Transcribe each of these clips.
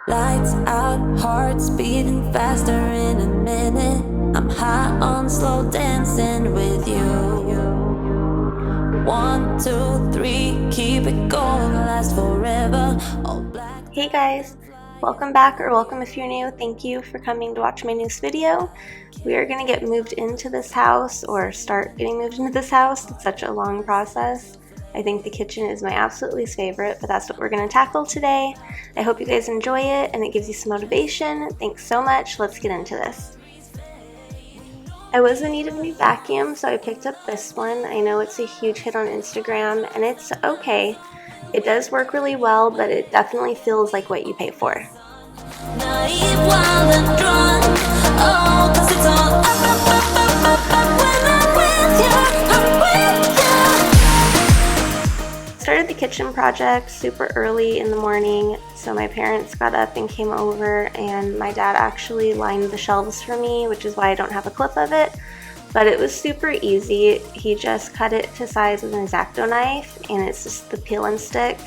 Lights out, hearts beating faster in a minute. I'm high on slow dancing with you. 1, 2, 3, keep it going, last forever. All black. Hey guys, welcome back, or welcome if you're new. Thank you for coming to watch my newest video. We are going to get moved into this house, or start getting moved into this house. It's such a long process. I think the kitchen is my absolute least favorite, but that's what we're going to tackle today. I hope you guys enjoy it and it gives you some motivation. Thanks so much. Let's get into this. I was in need of a new vacuum, so I picked up this one. I know it's a huge hit on Instagram, and it's okay. It does work really well, but it definitely feels like what you pay for. Naive, wild and drunk. Oh, 'cause it's all up when I'm with you, I'm with you. Started the kitchen project super early in the morning, so my parents got up and came over, and my dad actually lined the shelves for me, which is why I don't have a clip of it. But it was super easy. He just cut it to size with an X-Acto knife, and it's just the peel and stick,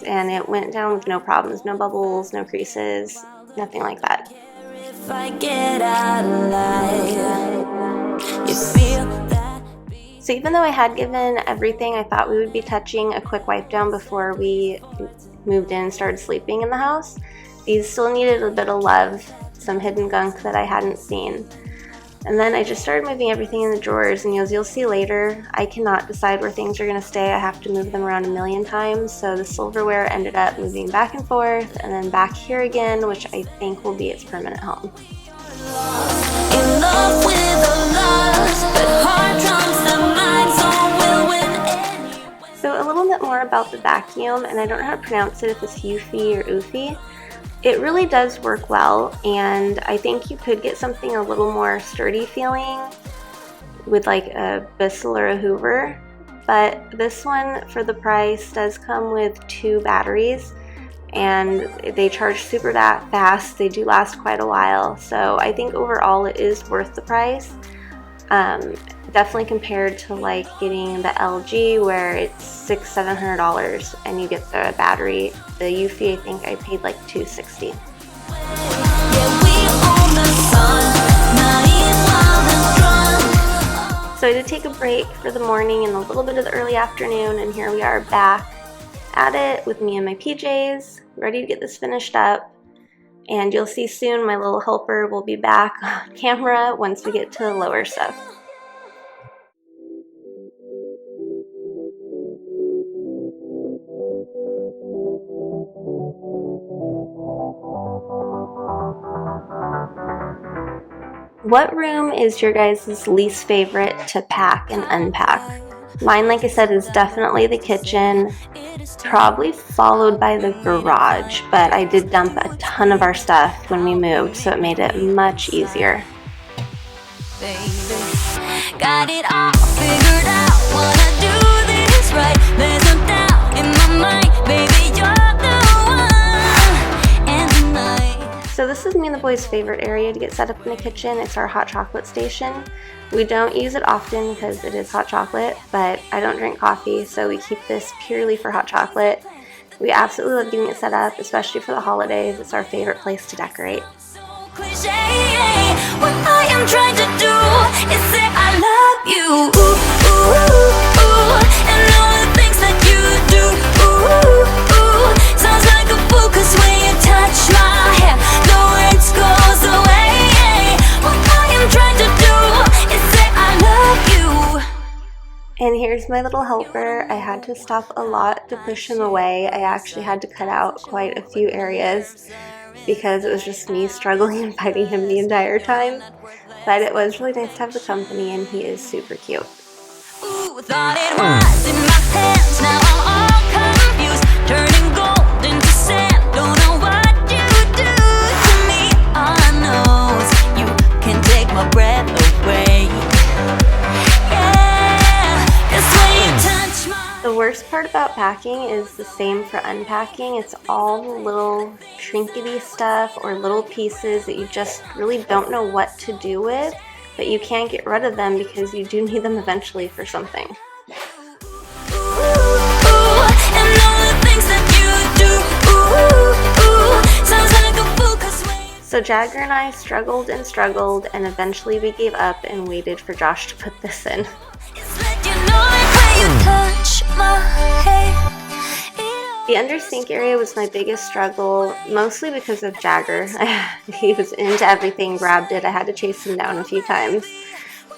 and it went down with no problems, no bubbles, no creases, nothing like that. If I get out alive, you feel that. So even though I had given everything I thought we would be touching a quick wipe down before we moved in and started sleeping in the house, these still needed a bit of love, some hidden gunk that I hadn't seen. And then I just started moving everything in the drawers, and as you'll see later, I cannot decide where things are going to stay. I have to move them around a million times, so the silverware ended up moving back and forth and then back here again, which I think will be its permanent home. In love with the lost, but hard trumps the mind, so we'll win anyway. So a little bit more about the vacuum, and I don't know how to pronounce it, if it's Eufy or Oofy. It really does work well, and I think you could get something a little more sturdy feeling with like a Bissell or a Hoover, but this one for the price does come with 2 batteries, and they charge super fast. They do last quite a while, so I think overall it is worth the price. Definitely compared to like getting the LG, where it's $600-700 and you get the battery. The Eufy, I think I paid like $260. So I did take a break for the morning and a little bit of the early afternoon, and here we are back at it with me in my PJs, ready to get this finished up. And you'll see soon my little helper will be back on camera once we get to the lower stuff. What room is your guys' least favorite to pack and unpack? Mine, like I said, is definitely the kitchen, probably followed by the garage, but I did dump a ton of our stuff when we moved, so it made it much easier. Got it all figured out, wanna do this right. There's no doubt in my mind, baby, you're the one. And tonight. So this is me and the boys' favorite area to get set up in the kitchen. It's our hot chocolate station. We don't use it often because it is hot chocolate, but I don't drink coffee, so we keep this purely for hot chocolate. We absolutely love getting it set up, especially for the holidays. It's our favorite place to decorate. So cliche, what I am trying to do is say I love you. Ooh, ooh, ooh, and all the things that you do. Ooh, ooh, sounds like a fool, 'cause when you touch my hair, the words goes away. What I am trying to do is say I love you. And here's my little helper. I had to stop a lot to push him away. I actually had to cut out quite a few areas because it was just me struggling and fighting him the entire time. But it was really nice to have the company, and he is super cute. Ooh, thought it was in my hands, now I'm all confused, turning gold into sand, don't know what you do to me. All I know is you can take my breath away. Yeah, that's when you touch my. The worst part about packing is the same for unpacking. It's all the little trinkety stuff or little pieces that you just really don't know what to do with, but you can't get rid of them because you do need them eventually for something. Ooh, and all the things that you do. Ooh, sounds like a So Jagger and I struggled and struggled, and eventually we gave up and waited for Josh to put this in. The under sink area was my biggest struggle, mostly because of Jagger. He was into everything, grabbed it. I had to chase him down a few times.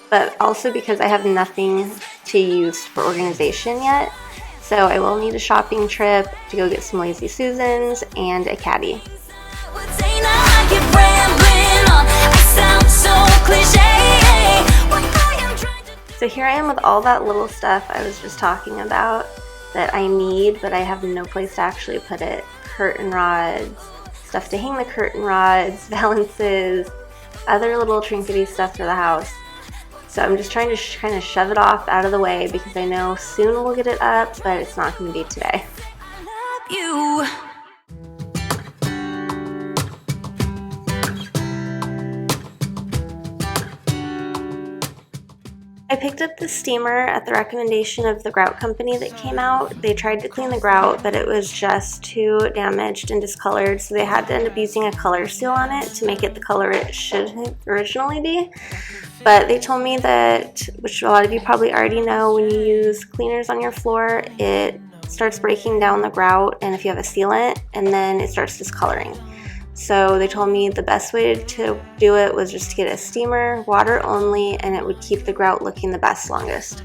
But also because I have nothing to use for organization yet. So I will need a shopping trip to go get some Lazy Susans and a caddy. So here I am with all that little stuff I was just talking about that I need, but I have no place to actually put it. Curtain rods, stuff to hang the curtain rods, valances, other little trinkety stuff for the house. So I'm just trying to kind of shove it off out of the way because I know soon we'll get it up, but it's not going to be today. I picked up the steamer at the recommendation of the grout company that came out. They tried to clean the grout, but it was just too damaged and discolored, so they had to end up using a color seal on it to make it the color it should originally be. But they told me that, which a lot of you probably already know, when you use cleaners on your floor, it starts breaking down the grout, and if you have a sealant, and then it starts discoloring. So they told me the best way to do it was just to get a steamer, water only, and it would keep the grout looking the best longest.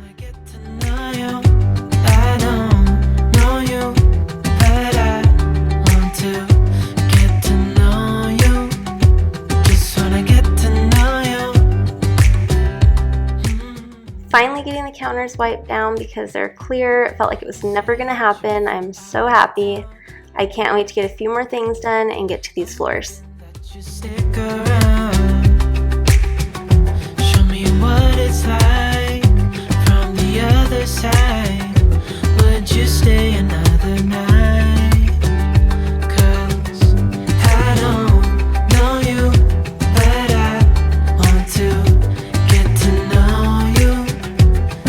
Finally getting the counters wiped down because they're clear. It felt like it was never going to happen. I'm so happy. I can't wait to get a few more things done and get to these floors. Show me what it's like from the other side. Would you stay another night? 'Cause I don't know you, but I want to get to know you.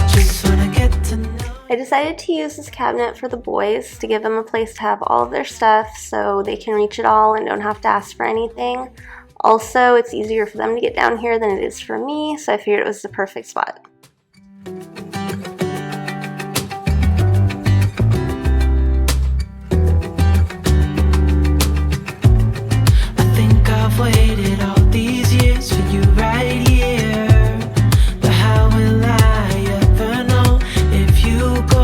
Just wanna get to know. I decided to use this cabinet for the boys to give them a place to have all of their stuff so they can reach it all and don't have to ask for anything. Also, it's easier for them to get down here than it is for me, so I figured it was the perfect spot. I think I've waited all these years for you right here. But how will I ever know if you go?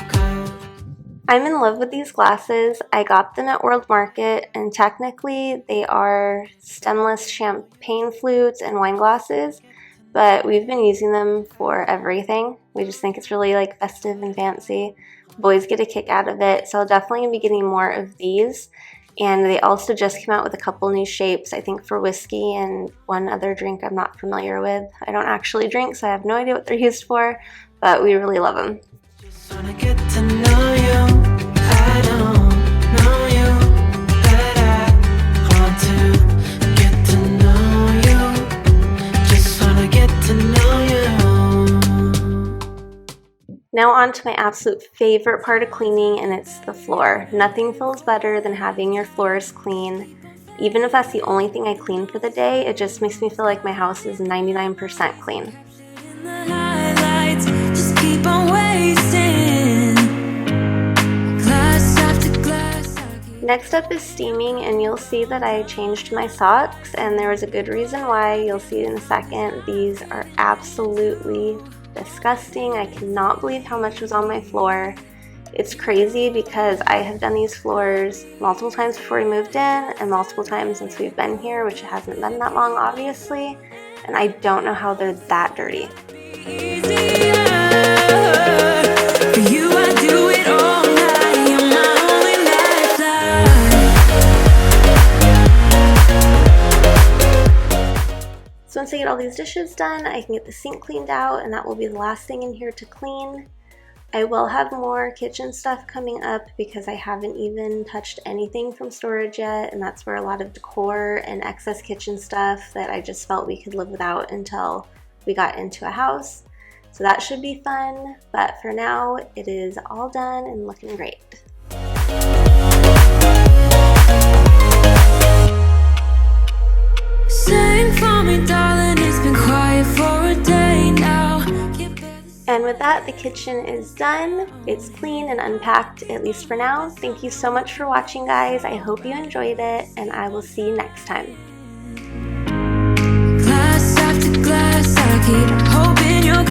'Cause I'm in love with these glasses. I got them at World Market, and technically they are stemless champagne flutes and wine glasses, but we've been using them for everything. We just think it's really like festive and fancy. Boys get a kick out of it, so I'll definitely be getting more of these. And they also just came out with a couple new shapes, I think for whiskey and one other drink I'm not familiar with. I don't actually drink, so I have no idea what they're used for, but we really love them. just wanna get to know you. I don't know you, but I want to get to know you. Just wanna get to know you. Now on to my absolute favorite part of cleaning, and it's the floor. Nothing feels better than having your floors clean. Even if that's the only thing I clean for the day, it just makes me feel like my house is 99% clean. Just keep on wasting glass after glass. Next up is steaming, and you'll see that I changed my socks, and there was a good reason why. You'll see in a second. These are absolutely disgusting. I cannot believe how much was on my floor. It's crazy because I have done these floors multiple times before we moved in and multiple times since we've been here, which hasn't been that long obviously, and I don't know how they're that dirty. For you, I do it all night. You're my only lifeline. So once I get all these dishes done, I can get the sink cleaned out, and that will be the last thing in here to clean. I will have more kitchen stuff coming up because I haven't even touched anything from storage yet, and that's where a lot of decor and excess kitchen stuff that I just felt we could live without until we got into a house. So that should be fun, but for now it is all done and looking great. And with that, the kitchen is done. It's clean and unpacked, at least for now. Thank you so much for watching, guys. I hope you enjoyed it, and I will see you next time. Glass after glass, I keep hoping